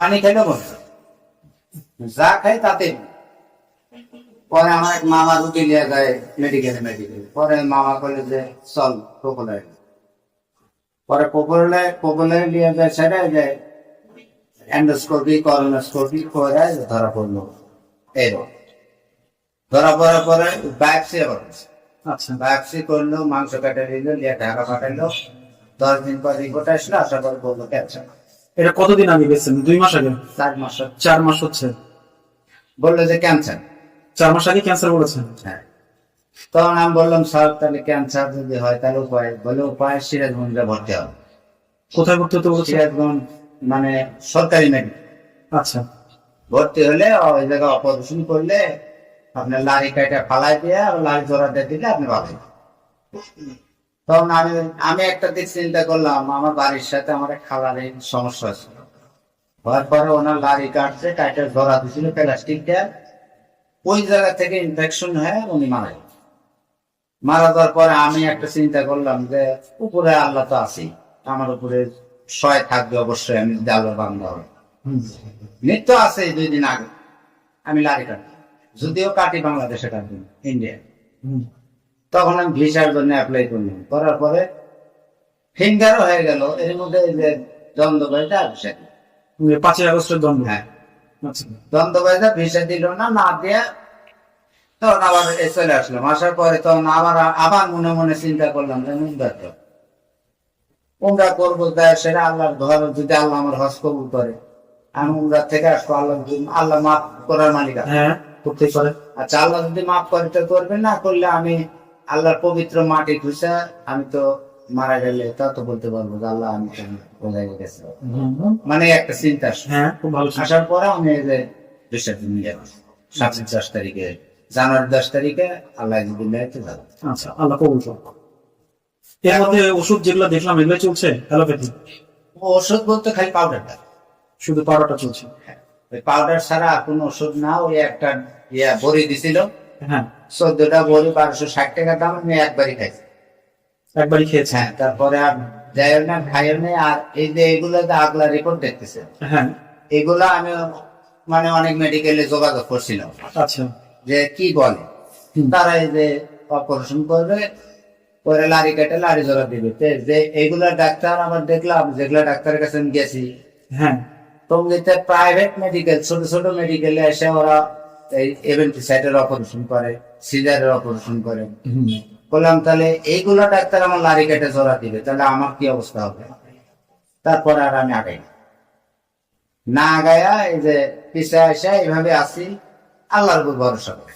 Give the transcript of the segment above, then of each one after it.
পানি খাইলে বলছে যা খাই তাতে। পরে আমার এক মামা রুটি নিয়ে যায় মেডিকেলে পরে মামা বলে যে চল কোপলে, পরে কোপলে নিয়ে যায় সেটা যায় এন্ডোস্কোপি করোনোস্কোপি করে ধরা পড়লো। এই ধরা পড়ার পরে বায়োপসি আবার আচ্ছা বায়োপসি করলো, মাংস কাটে দিল, নিয়ে ঢাকা পাঠাইলো। 10 দিন পর রিপোর্ট আসলো, আসার পর বললো ক্যান্সার। এটা কতদিন আগে গেছেন? 2 মাস আগে? 4 মাস 4 মাস হচ্ছে। বললো যে ক্যান্সার। 4 মাস আগে ক্যান্সার বলেছেন? হ্যাঁ। তখন আমি বললাম স্যার তাহলে ক্যান্সার যদি হয় তাহলে উপায়, বলে উপায় সিরাজগঞ্জে ভর্তি হবে। কোথায় ভর্তি হতে বলেছেন? সিরাজগঞ্জ মানে সরকারি মেডিকেল। আচ্ছা ভর্তি হলে ওই জায়গায় অপারেশন করলে আপনার লারি কাটা ফালাই দিয়ে লারি জোড়া দিয়ে দিলে আপনি পাবেন। তখন আমি একটা দিক চিন্তা করলাম, আমার বাড়ির সাথে আমার খালার সমস্যা আছে। হওয়ার পরে ওনার লারি কাটছে, কাটে জোড়া দিছিল প্লাস্টিক দিয়ে, ওই জায়গা থেকে ইনফেকশন হয়ে উনি মারা গেল। মারা যাওয়ার পরে আমি একটা চিন্তা করলাম যে উপরে আল্লাহ তো আছেই, আমার উপরে সয় থাকবে অবশ্যই, আমি যদি আল্লাহর বান্দা হবে। নিত্য আছে 2 দিন আগে আমি লারি কাটি, যদিও কাটি বাংলাদেশে কাটি ইন্ডিয়া। তখন আমি ভিসার জন্য অ্যাপ্লাই করলাম, করার পরে ফিঙ্গারও হয়ে গেল। এর মধ্যে যে দ্বন্দ্ববাজিটা ভিসা দিল। 5 আগস্টের দ্বন্দ্ব? হ্যাঁ, আচ্ছা দ্বন্দ্ববাজিটা ভিসা দিল না দিয়ে তখন আবার চলে আসলাম। আসার পরে তখন আবার মনে মনে চিন্তা করলাম যে উমরা করবো, সেটা আল্লাহর ঘর, যদি আল্লাহ আমার হজ কবুল করে আমি উমরা থেকে আসবো। আল্লাহ মাফ করার মালিক। হ্যাঁ করতেই পারে। আচ্ছা, আল্লাহ যদি মাফ করে তো করবে, না করলে আমি আল্লাহর পবিত্র মাটি খুঁজে আমি তো মারা গেলে তা তো বলতে পারবো যে আল্লাহ আমি বোঝাই গেছে। মানে একটা চিন্তা। হ্যাঁ খুব ভালো। আসার পরে আমি এই যে 10 তারিখে জানুয়ারি 10 তারিখে আল্লাহ যাবো। আচ্ছা আল্লাহ কবুল করুন। এর মধ্যে ওষুধ যেগুলো দেখলাম এগুলো চলছে অ্যালোপ্যাথি? ওষুধ বলতে খালি পাউডারটা, শুধু পাউডারটা চলছে? ওই পাউডার ছাড়া আর কোনো ওষুধ না। ওই একটা বড়ি দিছিল, হ্যাঁ 14টা বড়ি 1260 টাকা দাম, আমি একবারই খাইছি। একবারই খেয়েছে? হ্যাঁ, তারপরে আর যাইও না খাইও না। আর এই যে এগুলো আগলা রিপোর্ট দেখতেছে, হ্যাঁ এগুলা আমি মানে অনেক মেডিকেলে যোগাযোগ করছিলাম আচ্ছা যে কি বলে তারা এই যে অপারেশন করবে, পরে লারি কেটে লারি জোড়া দিবে। যে এইগুলা ডাক্তার আমার দেখলাম, যেগুলা ডাক্তারের কাছে আমি গেছি, হ্যাঁ টঙ্গীতে প্রাইভেট মেডিকেল, ছোট ছোট মেডিকেলে এসে ওরা এই এভেন্টিসাইডের অপারেশন করে, সিজারের অপারেশন করে। বললাম তাহলে এইগুলো ডাক্তার আমার লারি কেটে জোড়া দিবে, তাহলে আমার কি অবস্থা হবে? তারপরে আর আমি আগাই না আগায়া এই যে পিছিয়ে আসে এইভাবে আসি, আল্লাহর উপর ভরসা করে।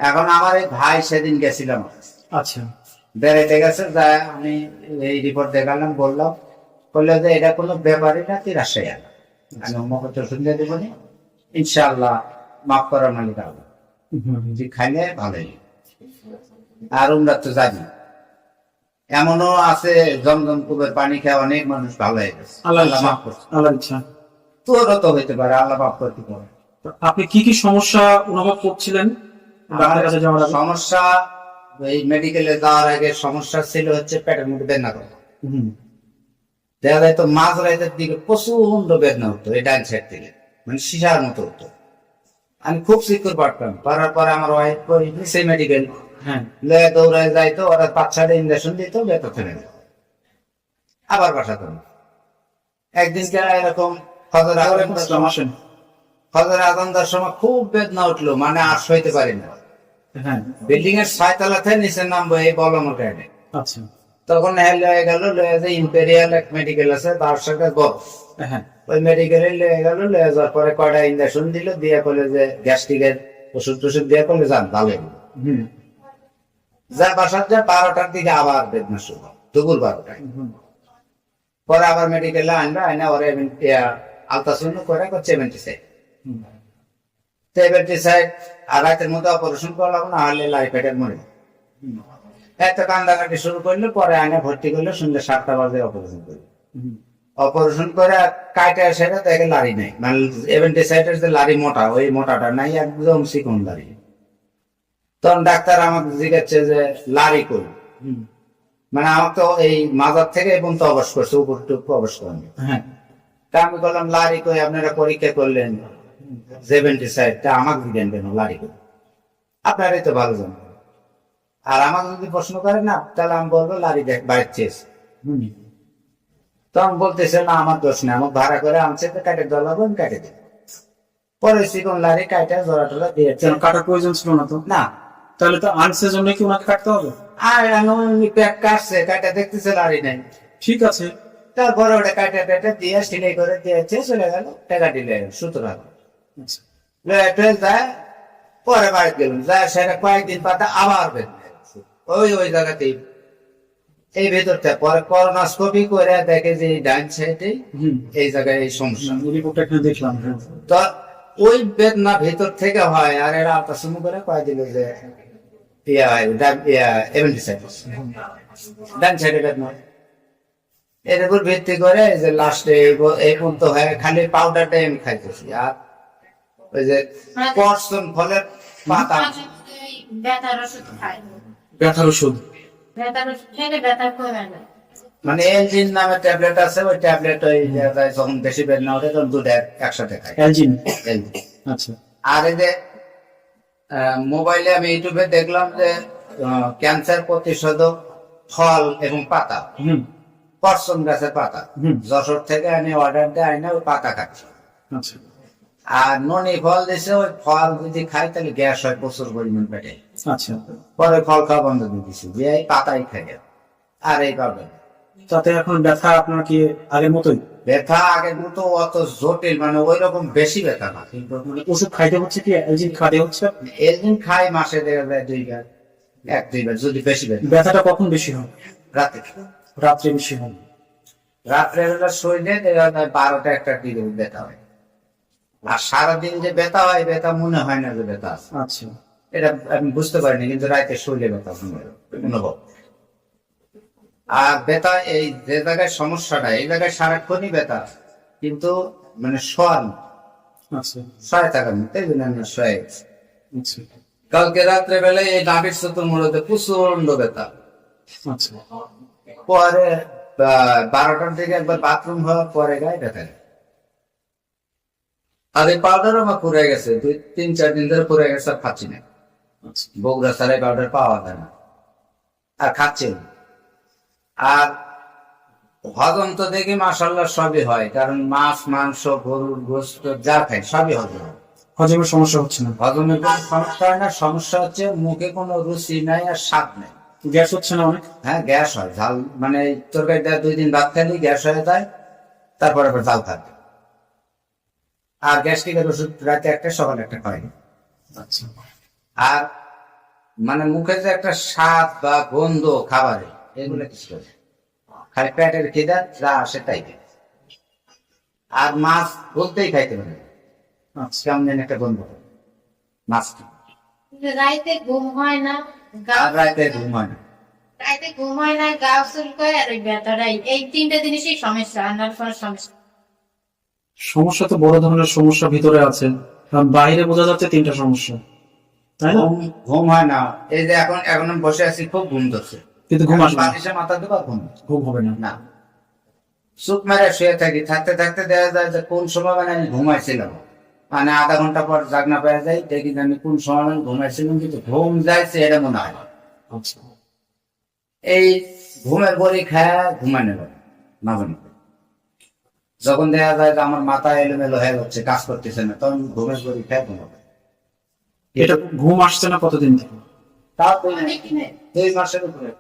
এখন আমার এই ভাই সেদিন গেছিলাম, আচ্ছা বেড়াইতে গেছে, যা আমি এই রিপোর্ট দেখালাম, বললাম, বললো যে এটা কোনো ব্যাপারই না, তুই রাজশাহী আলো, আমি অমুক শুনতে দেবো নি, ইনশাআল্লাহ মাফ করার মালিক আল্লাহ, তুই খাইলে ভালোই। আর উমরা তো জানি এমনও আছে জমজম কূপের পানি খেয়ে অনেক মানুষ ভালো হয়ে গেছে, আল্লাহ মাফ করছে। আল্লাহর ইচ্ছা। তোরও তো হইতে পারে, আল্লাহ মাফ করতে পারে। আপনি কি কি সমস্যা অনুভব করছিলেন ডাক্তারের কাছে যাওয়ার আগে? সমস্যা এই মেডিকেলে যাওয়ার আগে সমস্যা ছিল হচ্ছে পেটের মধ্যে বেদনা করে। দেখা যায় তো মাঝ রাতের দিকে প্রচন্ড বেদনা হতো, এই ডান সাইড থেকে, মানে শিশার মতো হতো। আমি খুব সিকিউর পারতাম, পারার পরে আমার ওয়াইফ সেই মেডিকেল হ্যাঁ লয়ে দৌড়ায় যাইতো, ওরা 5-6টা ইঞ্জেকশন দিত, ব্যথা থেমে যেত, আবার বাসাতে। একদিন এরকম ফজর আজান দেওয়ার সময় খুব বেদনা উঠলো, মানে আর সইতে পারি না। হ্যাঁ বিল্ডিং এর 6 তলা থেকে নিচে নামবো এই বলমর গাড়ি। আচ্ছা তখন লয়ে গেল, লয়ে যে ইম্পেরিয়াল এক মেডিকেল আছে তার সাথে গল্প, হ্যাঁ ওই মেডিকেলে লয়ে গেল। লয়ে যাওয়ার পরে কয়টা ইঞ্জেকশন দিল, দিয়ে করলে যে গ্যাস্ট্রিকের ওষুধ টষুধ দিয়ে করলে যান ভালো। যা বাসার যা 12টার দিকে আবার বেদনা শুরু, দুপুর 12টায়। পরে আবার মেডিকেলে আনবে, আইনা ওরা আলট্রাসাউন্ড করে 76 আর রাতের মধ্যে অপারেশন করলাম, না হলে লাইফ এটার মরে এত কান্দাকাটি শুরু করলো। পরে আইনা ভর্তি করলো, সন্ধ্যে 7টা বাজে অপারেশন করলো। অপারেশন করে কাইটা সেটা দেখে লারি নাই, মানে এভেন্টিসাইডের যে লারি মোটা, ওই মোটাটা নাই, একদম চিকন লারি। তখন ডাক্তার আমাকে জিজ্ঞাসা যে লারি কই, মানে আমার তো এই মাজার থেকে এবং তো অবশ করছে, উপর টুকু অবশ করেনি। তা আমি বললাম লারি কই আপনারা পরীক্ষা করলেন 76 তা আমাকে দিলেন কেন লারি কই? আপনারাই তো ভালো জানেন। আর আমাকে যদি প্রশ্ন করেন না তাহলে আমি বলবো লারি দেখ বাইর চেয়েছে। তখন বলতেছে না আমার দোষ না, আমার ভাড়া করে আনছে তো কাটে দলাবো আমি কাটে দিই। পরে চিকন লারি কাটা জোড়া টোলা দিয়েছে। কেন কাটার প্রয়োজন ছিল না তো? না তাহলে তো আনসের জন্য কি ওনাকে কাটতে হবে? আর আমি প্যাক কাটছে কাটা দেখতেছে লারি নাই। ঠিক আছে, তারপরে ওটা কাটা টাটা দিয়ে সিলাই করে দিয়েছে, চলে গেল, টাকা দিলে সুতরাং আচ্ছা। যায়। পরে বাড়ি গেলাম, যায় সেটা কয়েকদিন পাতা আবার বেঁধে ওই জায়গাতেই এই ভেতরটা। পরে করোনাস্কোপি করে দেখে যে এই ডান সাইডে এই জায়গায় এই সমস্যা। রিপোর্টটা এখানে দেখলাম। তো ওই বেদনা ভেতর থেকে হয়, আর এরা আলট্রাসাউন্ড করে কয়ে দিল যে ডান সাইডে বেদনা। এর উপর ভিত্তি করে যে লাস্টে এই পর্যন্ত হয়ে খালি পাউডারটাই আমি খাইতেছি। আর ওই যে পরশন ফলের পাতা, ব্যথার ওষুধ খায়, ব্যথার ওষুধ। ব্যথার ওষুধ খেলে ব্যথা কমে না। মানে এলজিন নামে ট্যাবলেট আছে, ওই ট্যাবলেট ওই যখন বেশি বেদনা ওঠে তখন দুটো একসাথে খাই। এলজিন। এলজিন। আচ্ছা। আর এই যে মোবাইলে আমি ইউটিউবে দেখলাম যে ক্যান্সার প্রতিষেধক ফল এবং পাতা, পরশন গাছের পাতা যশোর থেকে আমি অর্ডার দিয়ে আইনা ওই পাতা খাচ্ছি। আচ্ছা। আর ননি ফল দিছে, ওই ফল যদি খাই তাহলে গ্যাস হয় প্রচুর পরিমাণ পেটে। আচ্ছা। পরে ফল খাওয়া বন্ধ দিয়ে দিছি, যে এই পাতাই খাই আর এই পাউডার। তাতে এখন ব্যথা আপনার কি আগের মতোই? ব্যথা আগের মতো অত জটিল, মানে ওই রকম বেশি ব্যথা না, কিন্তু ওষুধ খাইতে হচ্ছে কি এলজিন খাইতে হচ্ছে? একদিন খাই মাসে দেখা যায় 2 বার, 1-2 বার যদি বেশি ব্যথা। ব্যথাটা কখন বেশি হয়? রাতে রাত্রে বেশি হয়। রাত্রে বেলা শরীরে দেখা যায় 12টা-1টার দিকে ব্যথা হয়। আর সারাদিন যে ব্যথা হয়, ব্যথা মনে হয় না যে ব্যথা আছে। আচ্ছা। এটা আমি বুঝতে পারিনি, কিন্তু রাতে শরীরে ব্যথা অনুভব। আর ব্যথা এই যে জায়গায় সমস্যাটা, এই জায়গায় সারাক্ষণই ব্যথা, কিন্তু মানে শোয়ান আচ্ছা। শয়ে থাকার মতো, এই জন্য আমি শয়ে গেছি। আচ্ছা। কালকে রাত্রে বেলায় এই নাভির চতুর্মূলতে প্রচন্ড ব্যথা। আচ্ছা। পরে 12টার দিকে একবার বাথরুম হওয়ার পরে গায়ে ব্যথা গেছে। আর এই পাউডার আমার পুড়ে গেছে, 2-3-4 দিন ধরে পুড়ে গেছে, আর খাচ্ছি না। আচ্ছা। বগুড়া ছাড়াই পাউডার পাওয়া যায় না, আর খাচ্ছি না। আর হজম তো দেখি মাশাআল্লাহ সবই হয়, কারণ মাছ মাংস গরুর গোস্ত যা খাই সবই হজম হয়। হজমের সমস্যা হচ্ছে না? হজমের কোনো সমস্যা হয় না, সমস্যা হচ্ছে মুখে কোনো রুচি নাই আর স্বাদ নেই। গ্যাস হচ্ছে না অনেক? হ্যাঁ গ্যাস হয়, ঝাল মানে তরকারি দেওয়া 2 দিন ভাত খালি গ্যাস হয়ে যায়, তারপরে আবার ঝাল খাবে। আর গ্যাস্ট্রিকের ওষুধ রাতে একটা সকালে একটা খাই। আচ্ছা। আর মানে মুখে যে একটা স্বাদ বা গন্ধ খাবারে, এগুলো কিছু করে খালি পেটের খিদা যা আসে তাই খাই। আর মাছ বলতেই খাইতে পারে না। আচ্ছা। কেমন যেন একটা গন্ধ হয় মাছ। রাইতে ঘুম হয় না, আর রাতে ঘুম হয় না। রাইতে ঘুম হয় না, গা চুলকায়, আর ওই ব্যথাটাই। এই 3টে জিনিসই সমস্যা, আর না কোনো সমস্যা। সমস্যা তো বড় ধরনের সমস্যা ভিতরে আছে, কারণ বাইরে বোঝা যাচ্ছে 3টা সমস্যা, তাই না? ঘুম হয় না। এই যে এখন আমি বসে আছি, খুব ঘুম ধরছে, কিন্তু ঘুম আসবে না। বালিশে মাথা দেবো ঘুম ঘুম হবে না। না। চুপ মেরে শুয়ে থাকি, থাকতে থাকতে দেখা যায় যে কোন সময় মানে আমি ঘুমাইছিলাম, মানে আধা ঘন্টা পর জাগনা পেয়ে যাই, দেখি যে আমি কোন সময় মানে ঘুমাইছিলাম, কিন্তু ঘুম যাইছে এটা মনে হয় না। আচ্ছা। এই ঘুমের বড়ি খায় ঘুমায় নেব মাঝে মাঝে। যখন দেখা যায় যে আমার মাথা এলোমেলো হয়ে যাচ্ছে, কাজ করতেছে না, তখন ঘুমের বড়ি খায় ঘুমাবে। এটা ঘুম আসছে না কতদিন থেকে? তাও অনেক দিনে। 2 মাসের উপরে।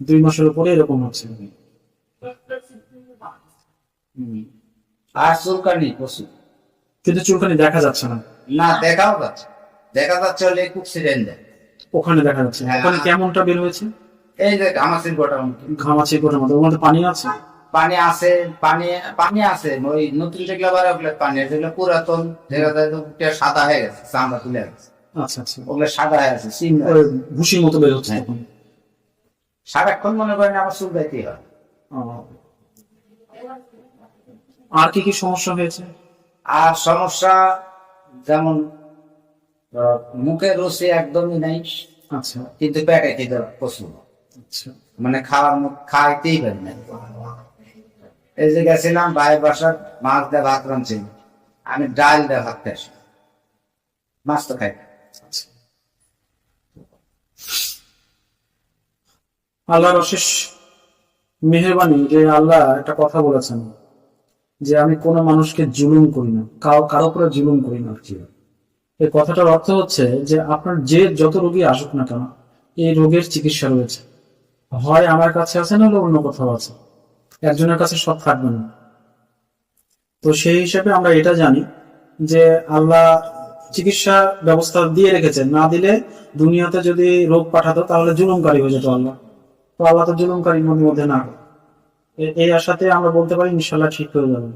2 মাসের উপরে এরকম হচ্ছে। আর চুলকানি প্রচুর। কিন্তু চুলকানি দেখা যাচ্ছে না? না, দেখা যাচ্ছে হলে খুব সিরেন দেয়। ওখানে দেখা যাচ্ছে। হ্যাঁ। ওখানে কেমনটা বের হয়েছে? এই যে ঘামাচির গোটার মতো। ঘামাচি কোটার মতো। ওর মধ্যে পানি আছে? পানি আছে, পানি আছে। ওই নতুন যেগুলো বার ওগুলো পানি, যেগুলো পুরাতন দেখা যায় যে ওটা সাদা হয়ে গেছে, চামড়া তুলে গেছে, আচ্ছা। আচ্ছা। ওগুলো সাদা হয়ে আছে, চিহ্ন। ওই ভুসির মতো বের হচ্ছে হ্যাঁ। তখন? সারাক্ষণ মনে করেন আমার চুল যাইতেই হয়। ও। আর কি কি সমস্যা হয়েছে? আর সমস্যা যেমন মুখে রুচি একদমই নাই, আচ্ছা। কিন্তু পেটে খিদে প্রচুর, আচ্ছা। মানে খাইতেই পারি না। এই যে গেছিলাম ভাইয়ের বাসার, মাছ দিয়ে ভাত রাঁধছিল, আমি ডাল দিয়ে ভাত খাইছি, মাছ তো খাই না। আল্লাহর অশেষ মেহেরবানি যে আল্লাহ একটা কথা বলেছেন যে আমি কোনো মানুষকে জুলুম করি না, কারো উপরে জুলুম করি না। এই কথাটার অর্থ হচ্ছে যে আপনার যে যত রোগী আসুক না কেন, এই রোগের চিকিৎসা রয়েছে, হয় আমার কাছে আছে না হলে অন্য কোথাও আছে, একজনের কাছে সব থাকবে না। তো সেই হিসাবে আমরা এটা জানি যে আল্লাহ চিকিৎসা ব্যবস্থা দিয়ে রেখেছেন, না দিলে দুনিয়াতে যদি রোগ পাঠাতো তাহলে জুলুমকারী হয়ে যেত আল্লাহ। তো আল্লাহ তো জুলুমকারীর মধ্যে না, এই আশাতে আমরা বলতে পারি ইনশাল্লাহ ঠিক হয়ে যাবে।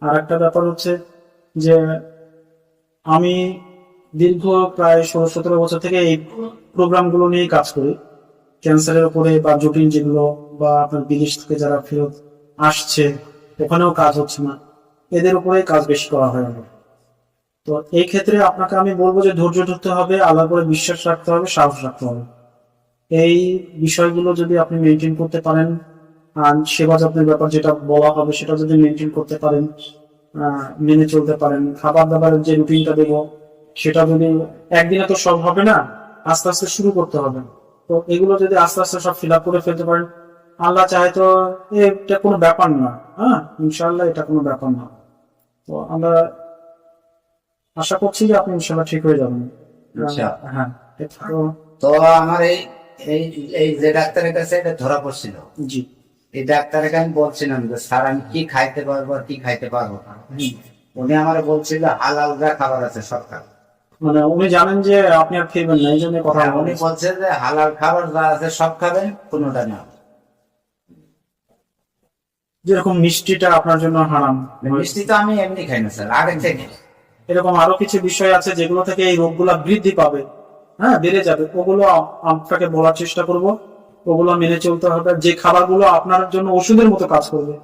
আর একটা ব্যাপার হচ্ছে যে আমি দীর্ঘ প্রায় 16-17 বছর থেকে এই প্রোগ্রামগুলো নিয়ে কাজ করি, ক্যান্সারের উপরে বা জটিল যেগুলো বা আপনার বিদেশ থেকে যারা ফেরত আসছে ওখানেও কাজ হচ্ছে না, এদের উপরেই কাজ বেশি করা হয় আমার। তো এই ক্ষেত্রে আপনাকে আমি বলবো যে ধৈর্য ধরতে হবে, আল্লাহর উপরে বিশ্বাস রাখতে হবে, সাহস রাখতে হবে। এই বিষয়গুলো যদি আপনি মেনটেন করতে পারেন, আর সেবা যত্নের ব্যাপার যেটা বলা হবে সেটা যদি মেনটেন করতে পারেন, মেনে চলতে পারেন, খাবার দাবারের যে রুটিনটা দেবো সেটা যদি, একদিনে তো সব হবে না, আস্তে আস্তে শুরু করতে হবে। তো এগুলো যদি আস্তে আস্তে সব ফিল আপ করে ফেলতে পারেন, আল্লাহ চাহে তো এটা কোনো ব্যাপার না। হ্যাঁ, ইনশাআল্লাহ এটা কোনো ব্যাপার না। তো আমরা আশা করছি যে আপনি ইনশাআল্লাহ ঠিক হয়ে যাবেন। ইনশাআল্লাহ। হ্যাঁ, তো তো আমার এই এই এই যে ডাক্তারের কাছে এটা ধরা পড়ছিল, জি, এই ডাক্তারকে আমি বলছিলাম যে স্যার আমি কি খাইতে পারবো আর কি খাইতে পারবো না। উনি আমার বলছিল হালাল যা খাবার আছে সব খাবেন। মানে উনি জানেন যে আপনি আর ফিরবেন না, এই জন্য কথা হ্যাঁ, উনি বলছে যে হালাল খাবার যা আছে সব খাবেন, কোনোটা না। যেরকম মিষ্টিটা আপনার জন্য হারাম, মিষ্টি তো আমি এমনি খাই না স্যার, আগে থেকে। এরকম আরো কিছু বিষয় আছে যেগুলো থেকে এই রোগগুলা বৃদ্ধি পাবে, হ্যাঁ বেড়ে যাবে, ওগুলো আপনাকে বলার চেষ্টা করব, ওগুলো মেনে চলতে হবে। যে খাবারগুলো আপনার জন্য ওষুধের মতো কাজ করবে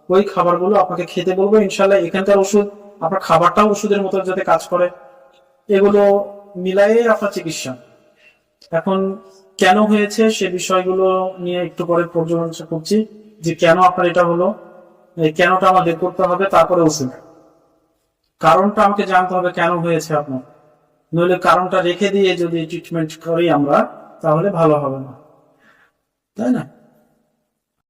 ওই খাবারগুলো আপনাকে খেতে বলবো। ইনশাল্লাহ এখানকার ওষুধ আপনার খাবারটাও ওষুধের মতো যাতে কাজ করে, এগুলো মিলাইয়ে আপনার চিকিৎসা। এখন কেন হয়েছে সে বিষয়গুলো নিয়ে একটু পরে পর্যালোচনা করছি, যে কেন আপনার এটা হলো, এই কেনটা আমার বের করতে হবে, তারপরে ওষুধ। কারণটা আমাকে জানতে হবে কেন হয়েছে আপনার, নইলে কারণটা রেখে দিয়ে যদি ট্রিটমেন্ট করি আমরা তাহলে ভালো হবে না, তাই না?